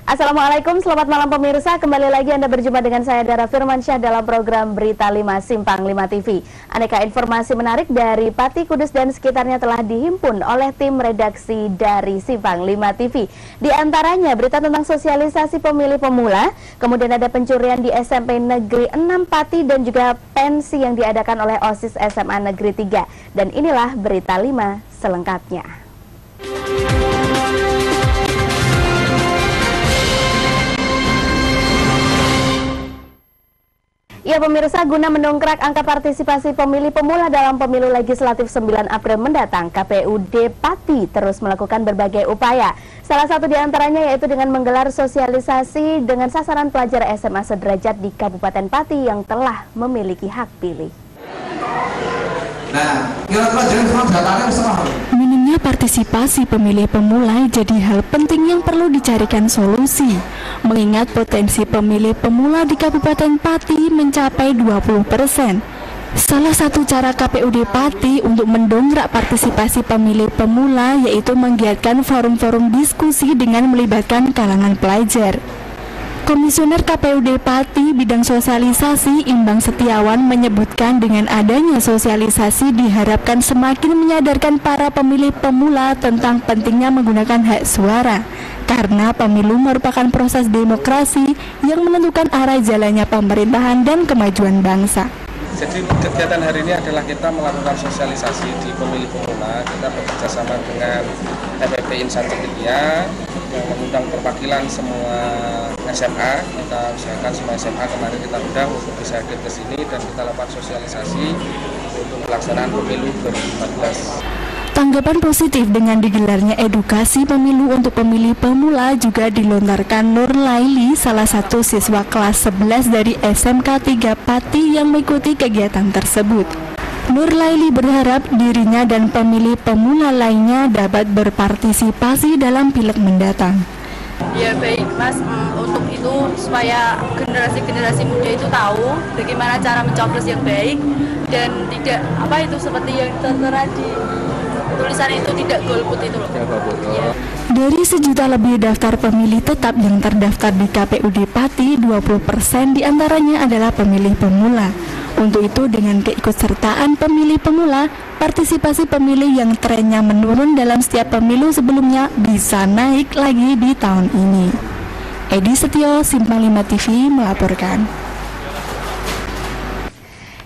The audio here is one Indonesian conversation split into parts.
Assalamualaikum, selamat malam pemirsa. Kembali lagi Anda berjumpa dengan saya Dara Firmansyah dalam program Berita 5 Simpang 5 TV. Aneka informasi menarik dari Pati, Kudus dan sekitarnya telah dihimpun oleh tim redaksi dari Simpang 5 TV. Di antaranya berita tentang sosialisasi pemilih pemula, kemudian ada pencurian di SMP Negeri 6 Pati dan juga pensi yang diadakan oleh OSIS SMA Negeri 3. Dan inilah Berita 5 selengkapnya. Ya pemirsa, guna mendongkrak angka partisipasi pemilih pemula dalam pemilu legislatif 9 April mendatang, KPUD Pati terus melakukan berbagai upaya. Salah satu diantaranya yaitu dengan menggelar sosialisasi dengan sasaran pelajar SMA sederajat di Kabupaten Pati yang telah memiliki hak pilih. Minimnya partisipasi pemilih pemula jadi hal penting yang perlu dicarikan solusi, mengingat potensi pemilih pemula di Kabupaten Pati mencapai 20%. Salah satu cara KPUD Pati untuk mendongkrak partisipasi pemilih pemula yaitu menggiatkan forum-forum diskusi dengan melibatkan kalangan pelajar. Komisioner KPUD Pati bidang sosialisasi Imbang Setiawan menyebutkan dengan adanya sosialisasi diharapkan semakin menyadarkan para pemilih pemula tentang pentingnya menggunakan hak suara, karena pemilu merupakan proses demokrasi yang menentukan arah jalannya pemerintahan dan kemajuan bangsa. Jadi kegiatan hari ini adalah kita melakukan sosialisasi di pemilih pemula. Kita bekerjasama dengan FFP Insan Cekitia yang mengundang perwakilan semua SMA. Kita usahakan semua SMA kemarin kita undang untuk bisa hadir ke sini dan kita lakukan sosialisasi untuk pelaksanaan pemilu 2014. Tanggapan positif dengan digelarnya edukasi pemilu untuk pemilih pemula juga dilontarkan Nur Laili, salah satu siswa kelas 11 dari SMK 3 Pati yang mengikuti kegiatan tersebut. Nur Laili berharap dirinya dan pemilih pemula lainnya dapat berpartisipasi dalam pileg mendatang. Ya baik Mas, untuk itu supaya generasi muda itu tahu bagaimana cara mencoblos yang baik dan tidak seperti yang tertera di tulisan itu, tidak golput itu loh. Ya. Dari 1 juta lebih daftar pemilih tetap yang terdaftar di KPUD Pati, 20% diantaranya adalah pemilih pemula. Untuk itu dengan keikutsertaan pemilih pemula, partisipasi pemilih yang trennya menurun dalam setiap pemilu sebelumnya bisa naik lagi di tahun ini. Edi Setio, Simpang 5 TV melaporkan.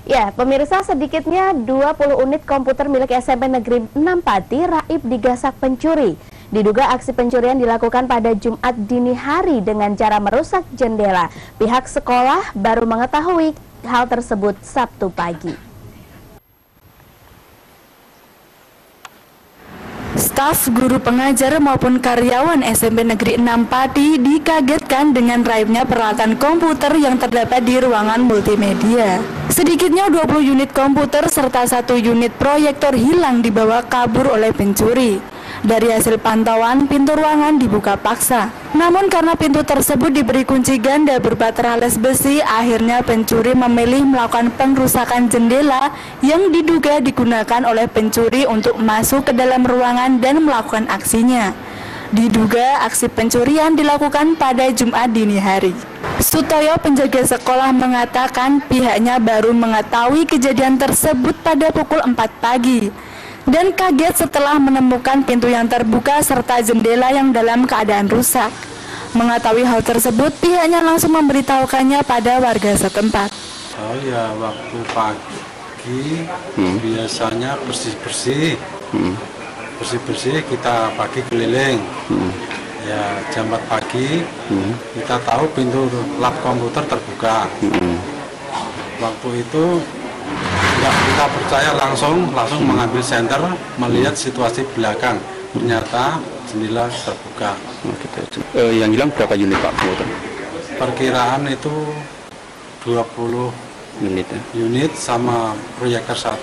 Ya, pemirsa, sedikitnya 20 unit komputer milik SMP Negeri 6 Pati raib digasak pencuri. Diduga aksi pencurian dilakukan pada Jumat dini hari dengan cara merusak jendela. Pihak sekolah baru mengetahui hal tersebut Sabtu pagi. Staf, guru pengajar maupun karyawan SMP Negeri 6 Pati dikagetkan dengan raibnya peralatan komputer yang terdapat di ruangan multimedia. Sedikitnya 20 unit komputer serta 1 unit proyektor hilang dibawa kabur oleh pencuri. Dari hasil pantauan, pintu ruangan dibuka paksa. Namun karena pintu tersebut diberi kunci ganda berupa teralis besi, akhirnya pencuri memilih melakukan pengrusakan jendela yang diduga digunakan oleh pencuri untuk masuk ke dalam ruangan dan melakukan aksinya. Diduga aksi pencurian dilakukan pada Jumat dini hari. Sutoyo, penjaga sekolah, mengatakan pihaknya baru mengetahui kejadian tersebut pada pukul 4 pagi. Dan kaget setelah menemukan pintu yang terbuka serta jendela yang dalam keadaan rusak. Mengetahui hal tersebut, pihaknya langsung memberitahukannya pada warga setempat. Oh ya, waktu pagi biasanya bersih-bersih, kita pagi keliling. Ya, jam 4 pagi kita tahu pintu lab komputer terbuka. Waktu itu nggak kita percaya, langsung mengambil senter, melihat situasi belakang, ternyata jendela terbuka. Yang hilang berapa unit Pak komputer? Perkiraan itu 20 unit sama proyektor 1.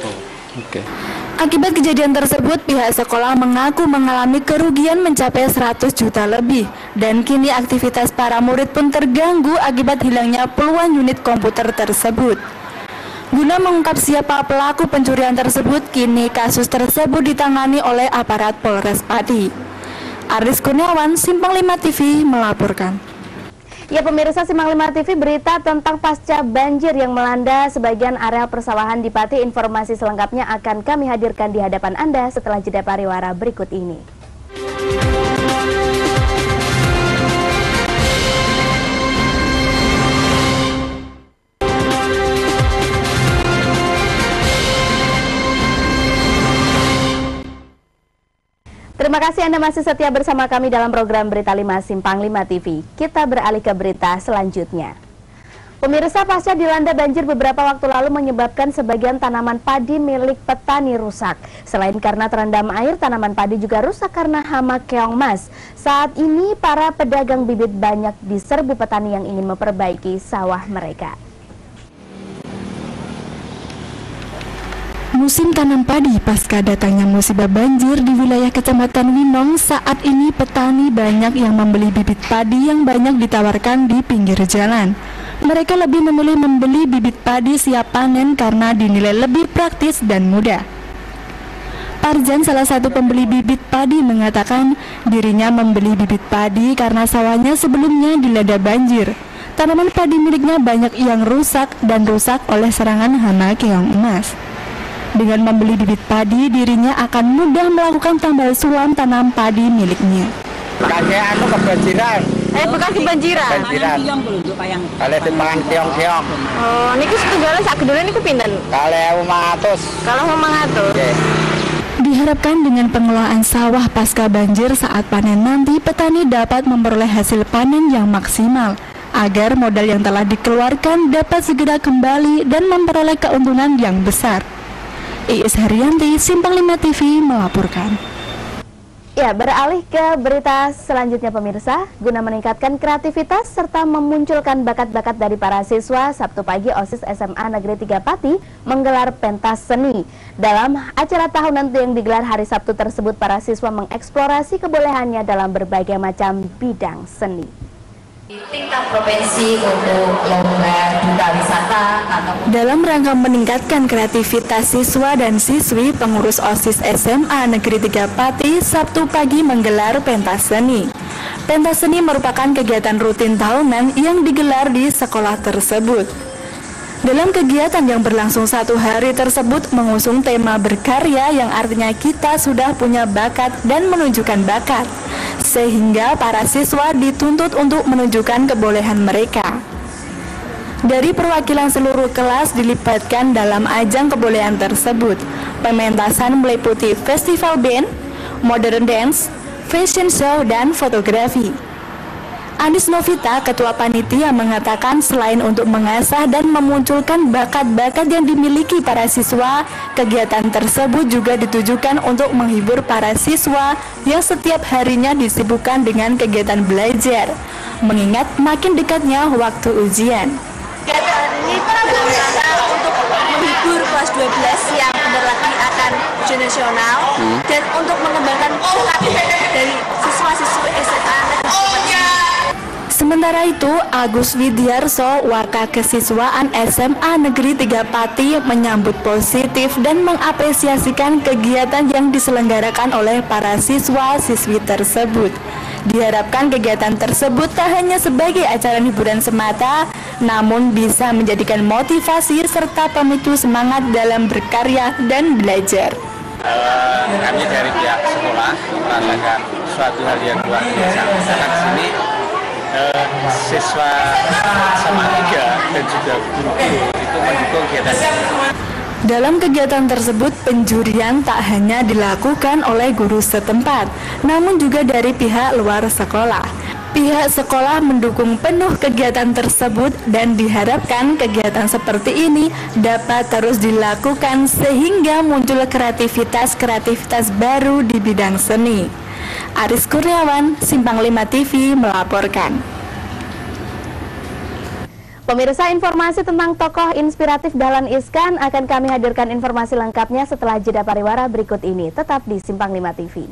Akibat kejadian tersebut, pihak sekolah mengaku mengalami kerugian mencapai 100 juta lebih. Dan kini aktivitas para murid pun terganggu akibat hilangnya puluhan unit komputer tersebut. Guna mengungkap siapa pelaku pencurian tersebut, kini kasus tersebut ditangani oleh aparat Polres Pati. Aris Kurniawan, Simpang 5 TV melaporkan. Ya pemirsa, Simpang 5 TV, berita tentang pasca banjir yang melanda sebagian area persawahan di Pati. Informasi selengkapnya akan kami hadirkan di hadapan Anda setelah jeda pariwara berikut ini. Terima kasih Anda masih setia bersama kami dalam program Berita 5 Simpang 5 TV. Kita beralih ke berita selanjutnya. Pemirsa, pasca dilanda banjir beberapa waktu lalu menyebabkan sebagian tanaman padi milik petani rusak. Selain karena terendam air, tanaman padi juga rusak karena hama keong mas. Saat ini para pedagang bibit banyak diserbu petani yang ingin memperbaiki sawah mereka. Musim tanam padi pasca datangnya musibah banjir di wilayah Kecamatan Winong, saat ini petani banyak yang membeli bibit padi yang banyak ditawarkan di pinggir jalan. Mereka lebih memilih membeli bibit padi siap panen karena dinilai lebih praktis dan mudah. Parjan, salah satu pembeli bibit padi, mengatakan dirinya membeli bibit padi karena sawahnya sebelumnya dilanda banjir. Tanaman padi miliknya banyak yang rusak dan rusak oleh serangan hama keong emas. Dengan membeli bibit padi, dirinya akan mudah melakukan tambal sulam tanam padi miliknya. Kakek anu kebanjiran. Bekas kebanjiran. Kebanjiran. Kalau di pangan keong-keong. Oh, niki setunggal sak gedone niku pinten? Kalau 500. Kalau 500. Oke. Diharapkan dengan pengelolaan sawah pasca banjir saat panen nanti, petani dapat memperoleh hasil panen yang maksimal, agar modal yang telah dikeluarkan dapat segera kembali dan memperoleh keuntungan yang besar. Iis Haryanti, Simpang 5 TV melaporkan. Ya, beralih ke berita selanjutnya pemirsa. Guna meningkatkan kreativitas serta memunculkan bakat-bakat dari para siswa, Sabtu pagi OSIS SMA Negeri 3 Pati menggelar pentas seni. Dalam acara tahunan yang digelar hari Sabtu tersebut, para siswa mengeksplorasi kebolehannya dalam berbagai macam bidang seni. Tingkat provinsi untuk lomba duta wisata atau dalam rangka meningkatkan kreativitas siswa dan siswi, pengurus OSIS SMA Negeri 3 Pati Sabtu pagi menggelar pentas seni. Pentas seni merupakan kegiatan rutin tahunan yang digelar di sekolah tersebut. Dalam kegiatan yang berlangsung 1 hari tersebut mengusung tema berkarya, yang artinya kita sudah punya bakat dan menunjukkan bakat, sehingga para siswa dituntut untuk menunjukkan kebolehan mereka. Dari perwakilan seluruh kelas dilibatkan dalam ajang kebolehan tersebut. Pementasan meliputi festival band, modern dance, fashion show, dan fotografi. Anis Novita, Ketua Panitia, mengatakan selain untuk mengasah dan memunculkan bakat-bakat yang dimiliki para siswa, kegiatan tersebut juga ditujukan untuk menghibur para siswa yang setiap harinya disibukkan dengan kegiatan belajar, mengingat makin dekatnya waktu ujian. Kegiatan ini dalam rangka untuk menghibur kelas 12 yang bentar lagi akan ujian nasional dan untuk mengembangkan bakat dari siswa-siswi SMA Negeri. Sementara itu, Agus Widyarso, Wakakesiswaan SMA Negeri 3 Pati, menyambut positif dan mengapresiasikan kegiatan yang diselenggarakan oleh para siswa-siswi tersebut. Diharapkan kegiatan tersebut tak hanya sebagai acara hiburan semata, namun bisa menjadikan motivasi serta pemicu semangat dalam berkarya dan belajar. Kami dari pihak sekolah merasakan suatu hal yang luar biasa. Karena di sini siswa SMA 3 dan juga guru-guru itu mendukung kegiatan ini. Dalam kegiatan tersebut, penjurian tak hanya dilakukan oleh guru setempat, namun juga dari pihak luar sekolah. Pihak sekolah mendukung penuh kegiatan tersebut dan diharapkan kegiatan seperti ini dapat terus dilakukan sehingga muncul kreativitas baru di bidang seni. Aris Kurniawan, Simpang 5 TV melaporkan. Pemirsa, informasi tentang tokoh inspiratif Dahlan Iskan akan kami hadirkan informasi lengkapnya setelah jeda pariwara berikut ini. Tetap di Simpang 5 TV.